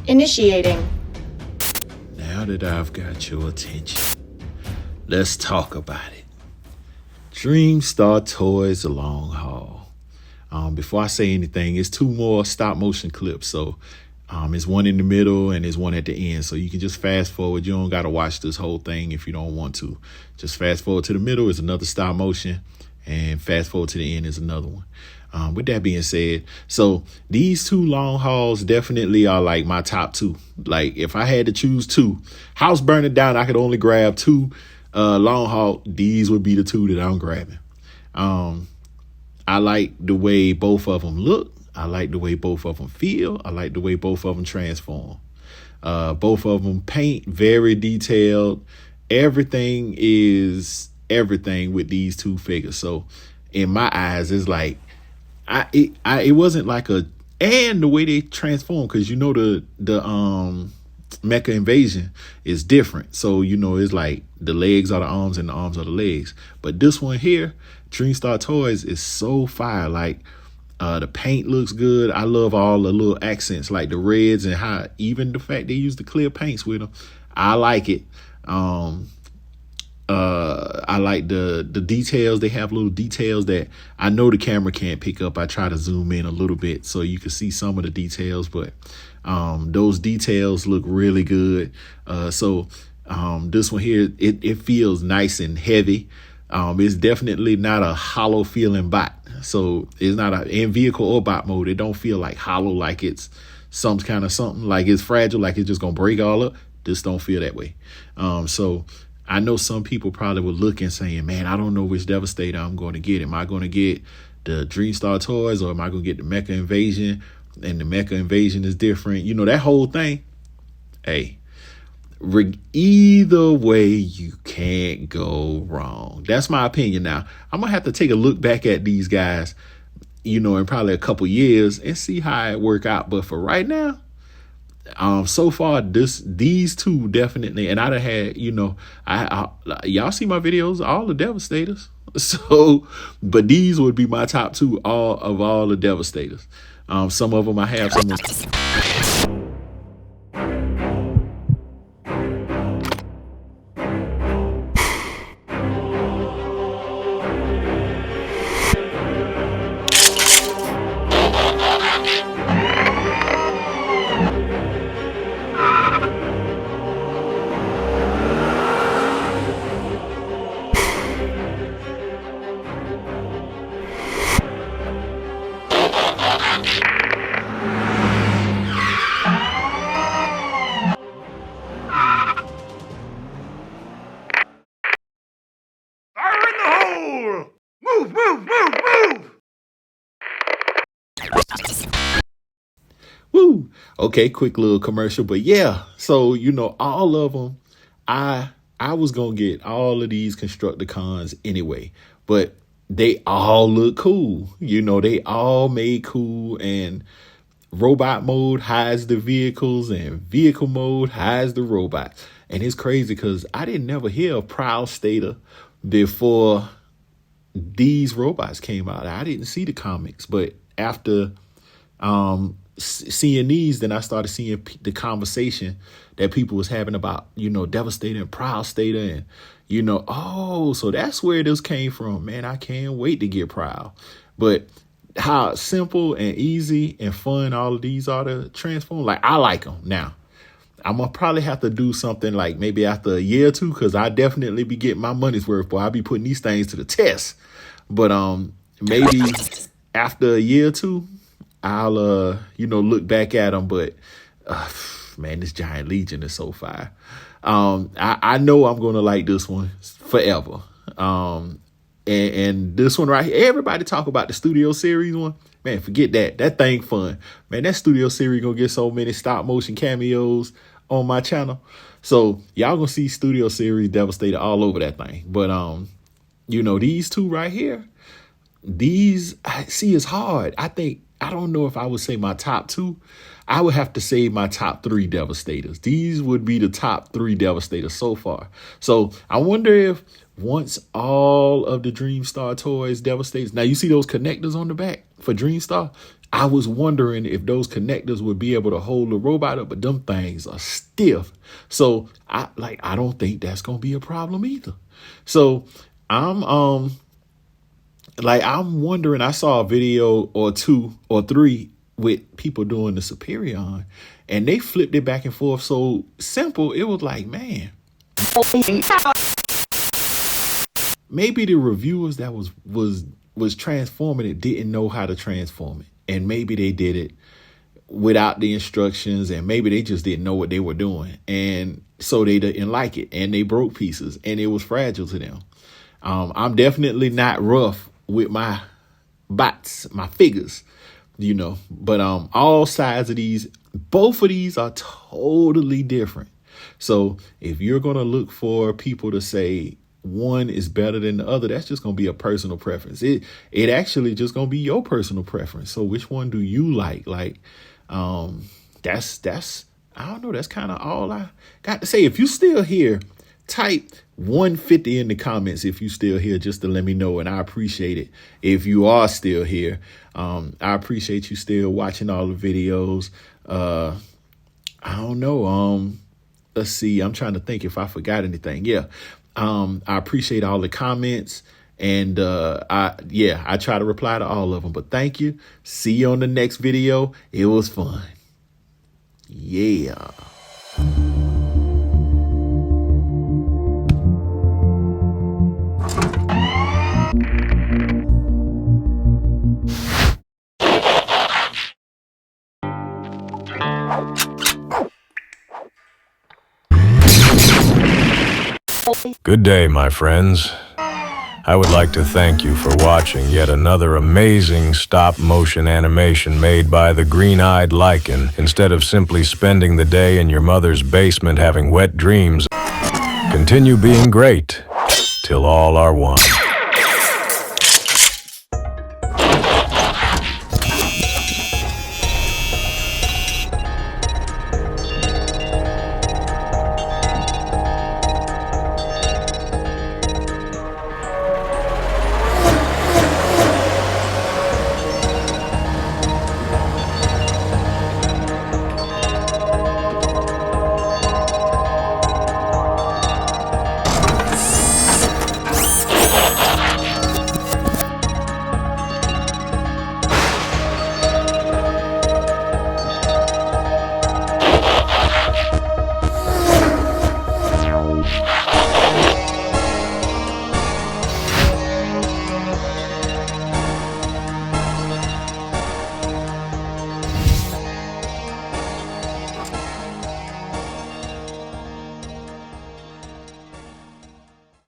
Initiating. Now that I've got your attention, let's talk about it. Dreamstar Toys The Long Haul. Before I say anything, it's 2 more stop motion clips. So it's one in the middle and there's one at the end. So you can just fast forward. You don't got to watch this whole thing if you don't want to. Just fast forward to the middle is another stop motion, and fast forward to the end is another one. With that being said, so these 2 long hauls definitely are like my top 2. Like if I had to choose 2, house burning down, I could only grab 2 long haul. These would be the 2 that I'm grabbing. I like the way both of them look. I like the way both of them feel. I like the way both of them transform. Both of them paint very detailed. Everything is everything with these 2 figures. So in my eyes, it's like, it wasn't like and the way they transform, because you know the Mecha Invasion is different. So you know it's like the legs are the arms and the arms are the legs. But this one here, Dreamstar Toys, is so fire. Like the paint looks good. I love all the little accents like the reds and how even the fact they use the clear paints with them. I like it. I like the details. They have little details that I know the camera can't pick up. I try to zoom in a little bit so you can see some of the details, but those details look really good. So this one here, it feels nice and heavy. It's definitely not a hollow feeling bot. So it's not in vehicle or bot mode. It don't feel like hollow, like it's some kind of something, like it's fragile, like it's just gonna break all up. This don't feel that way. So I know some people probably would look and saying, man, I don't know which Devastator I'm going to get. Am I going to get the Dreamstar Toys, or am I going to get the Mecha Invasion? And the Mecha Invasion is different. You know, that whole thing. Hey, either way, you can't go wrong. That's my opinion. Now, I'm going to have to take a look back at these guys, you know, in probably a couple years and see how it work out. But for right now, so far these 2 definitely, and I'd have had, you know, I y'all see my videos, all the Devastators. So, but these would be my top 2 all the Devastators. Some of them I have, some of them. Woo. Okay, quick little commercial, but yeah. So, you know, all of them, I was going to get all of these Constructicons anyway, but they all look cool. You know, they all made cool, and robot mode hides the vehicles and vehicle mode hides the robots. And it's crazy because I didn't never hear of Prowl Stater before these robots came out. I didn't see the comics, but after seeing these, then I started seeing the conversation that people was having about, you know, Devastator and Prowl Stater, and, you know, oh, so that's where this came from. Man, I can't wait to get Prowl. But how simple and easy and fun all of these are to transform. Like, I like them. Now, I'm going to probably have to do something like maybe after a year or 2, because I definitely be getting my money's worth, boy. I'll be putting these things to the test. But maybe after a year or 2, I'll, you know, look back at them. But, man, this Giant Legion is so fire. I know I'm gonna like this one forever. And this one right here, everybody talk about the Studio Series one. Man, forget that. That thing fun. Man, that Studio Series gonna get so many stop motion cameos on my channel. So y'all gonna see Studio Series Devastator all over that thing. But you know, these two right here, these I see is hard. I don't know if I would say my top two. I would have to say my top three Devastators. These would be the top three Devastators so far. So I wonder if once all of the Dreamstar toys Devastators, now you see those connectors on the back for Dreamstar. I was wondering if those connectors would be able to hold the robot up, but them things are stiff. So I don't think that's gonna be a problem either. So I'm wondering, I saw a video or two or three with people doing the Superion, and they flipped it back and forth so simple. It was like, man, maybe the reviewers that was transforming it didn't know how to transform it, and maybe they did it without the instructions, and maybe they just didn't know what they were doing, and so they didn't like it, and they broke pieces, and it was fragile to them. I'm definitely not rough with my bots, my figures, you know, but all sides of these, both of these are totally different. So if you're going to look for people to say one is better than the other, that's just going to be a personal preference. It actually just going to be your personal preference. So which one do you like? Like, that's I don't know. That's kind of all I got to say. If you still here, type 150 in the comments if you still here, just to let me know, and I appreciate it. If you are still here, I appreciate you still watching all the videos. I don't know. Let's see. I'm trying to think if I forgot anything. Yeah. I appreciate all the comments, and I try to reply to all of them. But thank you. See you on the next video. It was fun. Yeah. Good day, my friends. I would like to thank you for watching yet another amazing stop-motion animation made by the green-eyed lichen. Instead of simply spending the day in your mother's basement having wet dreams, continue being great till all are one.